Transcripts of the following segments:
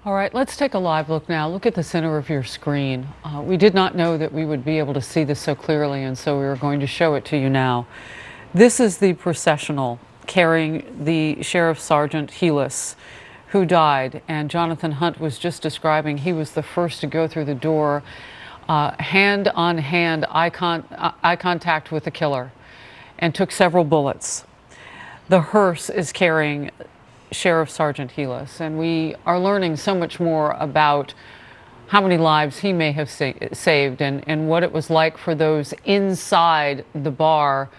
All right, let's take a live look now. Look at the center of your screen. We did not know that we would be able to see this so clearly, and so we are going to show it to you now. This is the processional carrying the Sheriff Sergeant Helis, who died. And Jonathan Hunt was just describing he was the first to go through the door, hand on hand, eye contact with the killer, and took several bullets. The hearse is carrying Sheriff Sergeant Helis, and we are learning so much more about how many lives he may have saved and what it was like for those inside the bar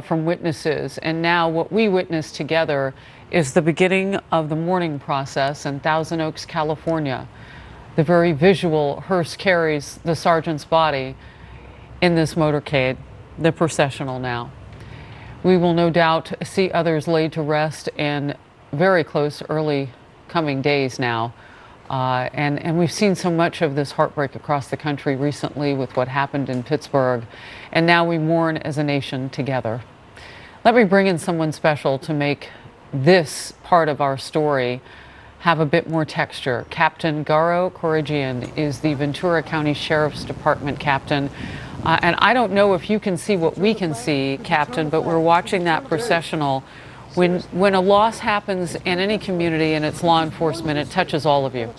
from witnesses. And now what we witnessed together is the beginning of the mourning process in Thousand Oaks, California. The very visual hearse carries the sergeant's body in this motorcade, the processional now. We will no doubt see others laid to rest in very close early coming days now. And we've seen so much of this heartbreak across the country recently with what happened in Pittsburgh. And now we mourn as a nation together. Let me bring in someone special to make this part of our story have a bit more texture. Captain Garo Corrigian is the Ventura County Sheriff's Department captain. And I don't know if you can see what we can see, Captain, but we're watching that processional. When a loss happens in any community and it's law enforcement, it touches all of you.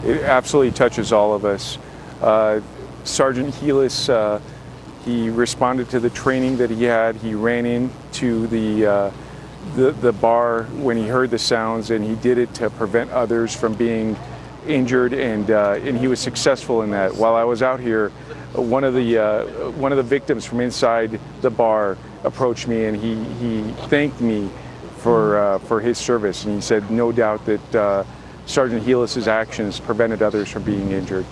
It absolutely touches all of us. Sergeant Helis, he responded to the training that he had. He ran into the bar when he heard the sounds, and he did it to prevent others from being injured, and he was successful in that. While I was out here, one of the victims from inside the bar approached me, and he thanked me for his service, and he said no doubt that Sergeant Helis's actions prevented others from being injured.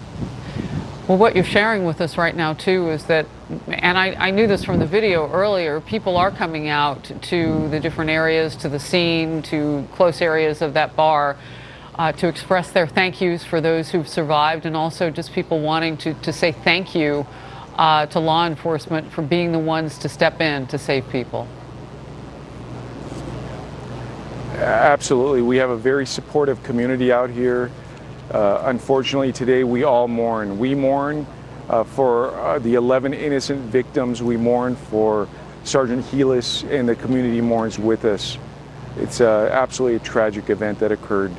Well, what you're sharing with us right now too is that, and I knew this from the video earlier, people are coming out to the different areas, to the scene, to close areas of that bar, to express their thank yous for those who've survived, and also just people wanting to say thank you to law enforcement for being the ones to step in to save people. Absolutely. We have a very supportive community out here. Unfortunately, today we all mourn. We mourn for the 11 innocent victims. We mourn for Sergeant Helis, and the community mourns with us. It's absolutely a tragic event that occurred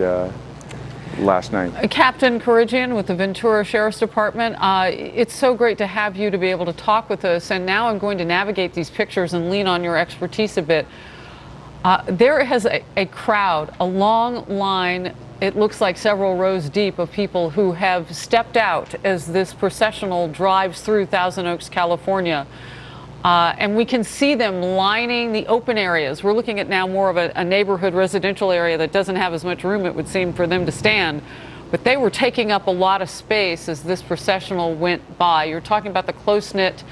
last night. Captain Corrigian with the Ventura Sheriff's Department, it's so great to have you to be able to talk with us, and now I'm going to navigate these pictures and lean on your expertise a bit. There has a crowd, a long line, it looks like several rows deep, of people who have stepped out as this processional drives through Thousand Oaks, California. And we can see them lining the open areas. We're looking at now more of a neighborhood residential area that doesn't have as much room, it would seem, for them to stand. But they were taking up a lot of space as this processional went by. You're talking about the close-knit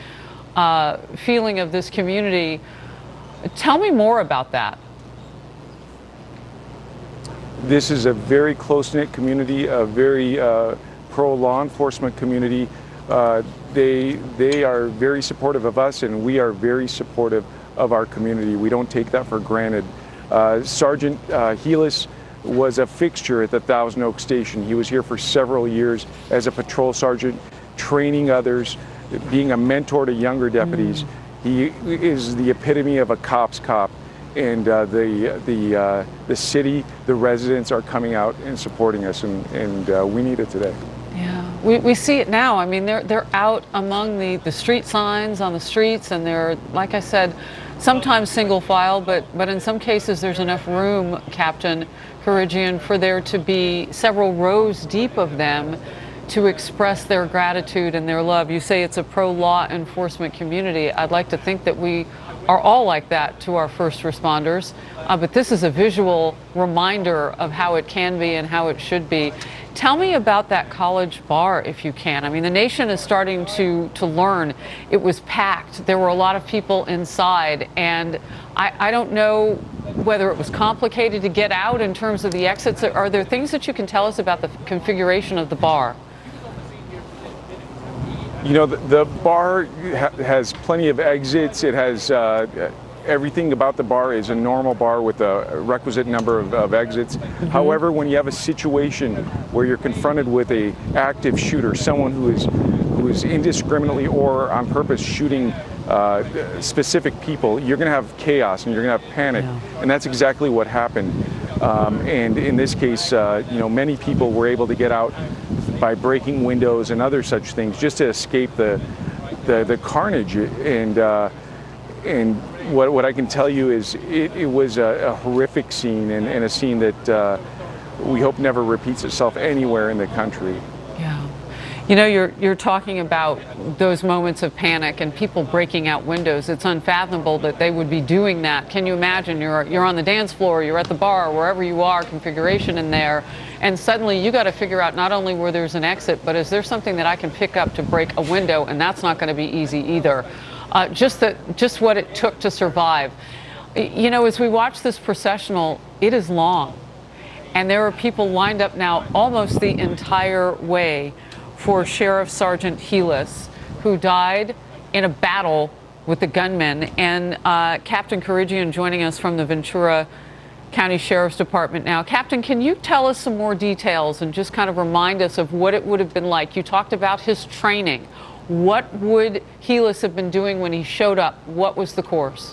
feeling of this community. Tell me more about that. This is a very close-knit community, a very pro-law enforcement community. They are very supportive of us, and we are very supportive of our community. We don't take that for granted. Sergeant Helis was a fixture at the Thousand Oaks Station. He was here for several years as a patrol sergeant, training others, being a mentor to younger deputies. He is the epitome of a cop's cop. And the city, the residents are coming out and supporting us, and we need it today. Yeah, we see it now. I mean, they're out among the street signs on the streets, and they're, like I said, sometimes single file, but in some cases there's enough room, Captain Corrigian, for there to be several rows deep of them to express their gratitude and their love. You say it's a pro-law enforcement community. I'd like to think that we are all like that to our first responders, but this is a visual reminder of how it can be and how it should be. Tell me about that college bar, if you can. I mean, the nation is starting to learn. It was packed. There were a lot of people inside, and I don't know whether it was complicated to get out in terms of the exits. Are there things that you can tell us about the configuration of the bar? You know, the bar has plenty of exits. It has everything about the bar is a normal bar with a requisite number of exits. However, when you have a situation where you're confronted with a active shooter, someone who is indiscriminately or on purpose shooting specific people, you're going to have chaos and you're going to have panic, and that's exactly what happened. And in this case, many people were able to get out by breaking windows and other such things just to escape the carnage. And what I can tell you is it was a horrific scene, and a scene that we hope never repeats itself anywhere in the country. Yeah. You know, you're talking about those moments of panic and people breaking out windows. It's unfathomable that they would be doing that. Can you imagine you're on the dance floor, you're at the bar, wherever you are, configuration in there, and suddenly you got to figure out not only where there's an exit, but is there something that I can pick up to break a window? And that's not going to be easy either. Just what it took to survive. You know, as we watch this processional, it is long, and there are people lined up now almost the entire way for Sheriff Sergeant Helis, who died in a battle with the gunmen, and Captain Karigian joining us from the Ventura County Sheriff's Department now. Captain, can you tell us some more details and just kind of remind us of what it would have been like? You talked about his training. What would Helis have been doing when he showed up? What was the course?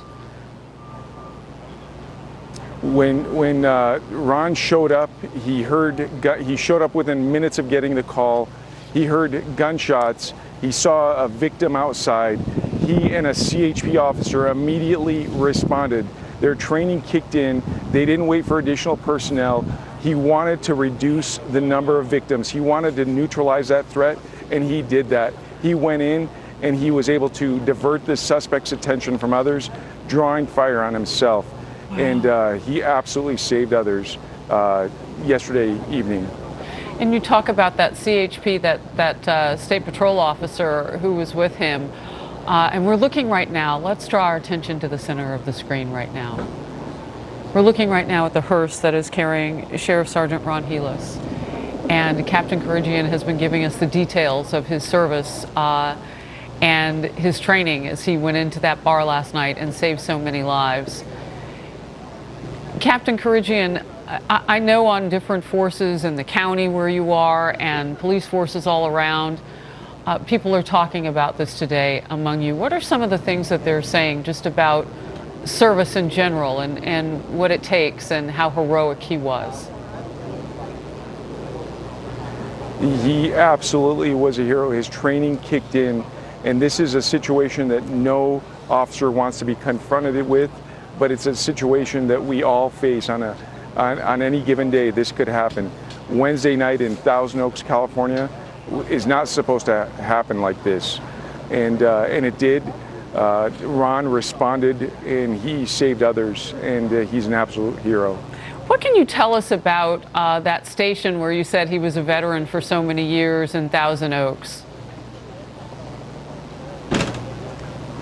When Ron showed up, he showed up within minutes of getting the call. He heard gunshots. He saw a victim outside. He and a CHP officer immediately responded. Their training kicked in. They didn't wait for additional personnel. He wanted to reduce the number of victims. He wanted to neutralize that threat, and he did that. He went in and he was able to divert the suspect's attention from others, drawing fire on himself. Wow. And he absolutely saved others yesterday evening. And you talk about that CHP, that State Patrol officer who was with him. And we're looking right now, let's draw our attention to the center of the screen right now. We're looking right now at the hearse that is carrying Sheriff Sergeant Ron Helis. And Captain Karigian has been giving us the details of his service and his training as he went into that bar last night and saved so many lives. Captain Karigian, I know on different forces in the county where you are and police forces all around, people are talking about this today among you. What are some of the things that they're saying just about service in general and what it takes and how heroic he was? He absolutely was a hero. His training kicked in, and this is a situation that no officer wants to be confronted with, but it's a situation that we all face on any given day. This could happen. Wednesday night in Thousand Oaks, California is not supposed to happen like this, and it did. Ron responded and he saved others, and he's an absolute hero. What can you tell us about that station where you said he was a veteran for so many years in Thousand Oaks?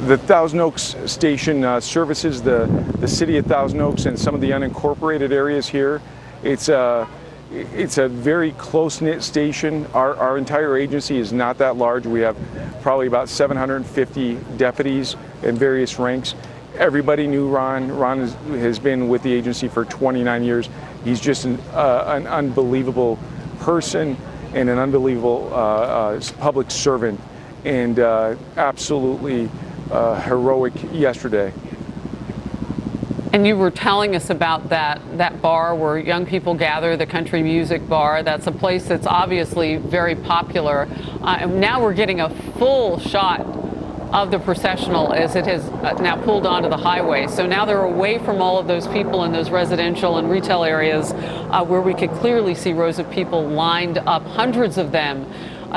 The Thousand Oaks station services the city of Thousand Oaks and some of the unincorporated areas here. It's a very close-knit station. Our entire agency is not that large. We have probably about 750 deputies in various ranks. Everybody knew Ron. Ron has been with the agency for 29 years. He's just an unbelievable person and an unbelievable public servant, and absolutely heroic yesterday. And you were telling us about that bar where young people gather, the country music bar. That's a place that's obviously very popular. And now we're getting a full shot of the processional as it has now pulled onto the highway. So now they're away from all of those people in those residential and retail areas where we could clearly see rows of people lined up, hundreds of them,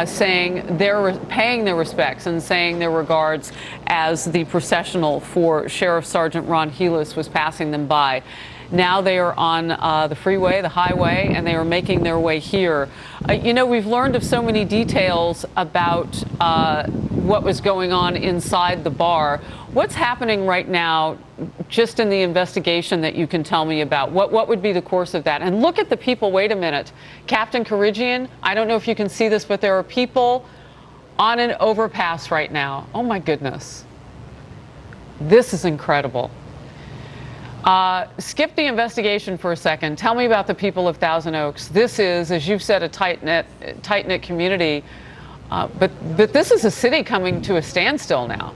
saying they're paying their respects and saying their regards as the processional for Sheriff Sergeant Ron Helis was passing them by. Now they are on the freeway, the highway, and they are making their way here. You know, we've learned of so many details about what was going on inside the bar. What's happening right now, just in the investigation that you can tell me about? What would be the course of that? And look at the people. Wait a minute. Captain Karigian, I don't know if you can see this, but there are people on an overpass right now. Oh, my goodness. This is incredible. Skip the investigation for a second. Tell me about the people of Thousand Oaks. This is, as you've said, a tight-knit community, but this is a city coming to a standstill now.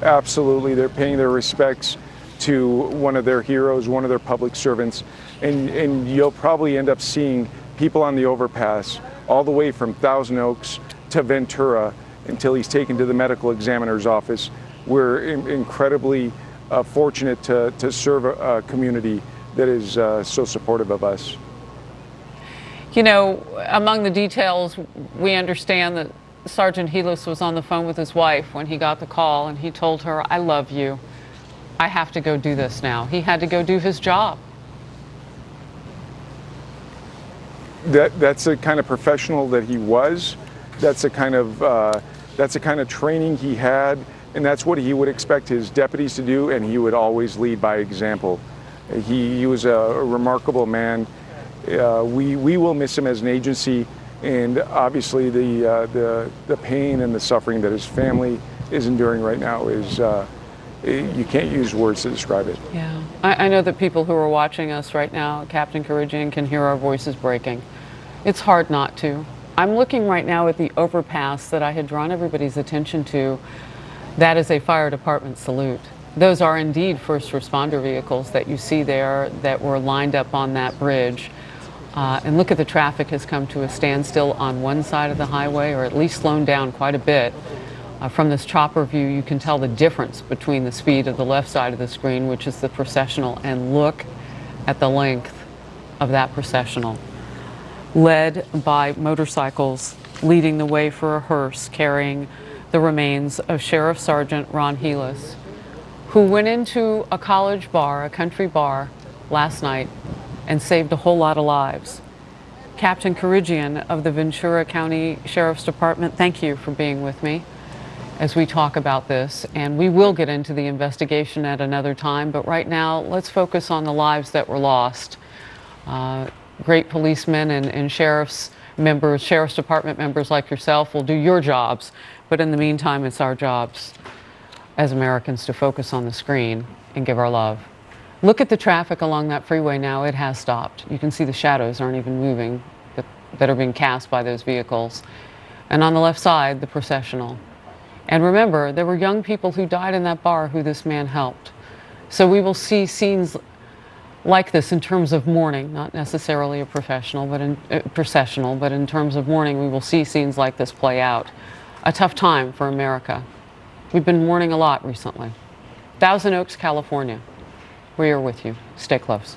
Absolutely, they're paying their respects to one of their heroes, one of their public servants, and you'll probably end up seeing people on the overpass all the way from Thousand Oaks to Ventura until he's taken to the medical examiner's office. We're incredibly fortunate to serve a community that is so supportive of us. You know, among the details, we understand that Sergeant Helis was on the phone with his wife when he got the call, and he told her, "I love you. I have to go do this now." He had to go do his job. That's the kind of professional that he was. That's the kind of training he had, and that's what he would expect his deputies to do, and he would always lead by example. He was a remarkable man. We will miss him as an agency, and obviously the pain and the suffering that his family is enduring right now is you can't use words to describe it. Yeah, I know that people who are watching us right now, Captain Karigian, can hear our voices breaking. It's hard not to. I'm looking right now at the overpass that I had drawn everybody's attention to. That is a fire department salute. Those are indeed first responder vehicles that you see there that were lined up on that bridge. And look at the traffic has come to a standstill on one side of the highway, or at least slowed down quite a bit. From this chopper view, you can tell the difference between the speed of the left side of the screen, which is the processional, and look at the length of that processional. Led by motorcycles, leading the way for a hearse carrying the remains of Sheriff Sergeant Ron Helis, who went into a college bar, a country bar, last night and saved a whole lot of lives. Captain Karigian of the Ventura County Sheriff's Department, thank you for being with me as we talk about this. And we will get into the investigation at another time, but right now let's focus on the lives that were lost. Great policemen and sheriff's department members like yourself will do your jobs, but in the meantime, it's our jobs as Americans to focus on the screen and give our love. Look at the traffic along that freeway now. It has stopped. You can see the shadows aren't even moving that are being cast by those vehicles. And on the left side, the processional. And remember, there were young people who died in that bar who this man helped. So we will see scenes like this in terms of mourning, not necessarily a processional, but in terms of mourning, we will see scenes like this play out. A tough time for America. We've been mourning a lot recently. Thousand Oaks, California. We are with you. Stay close.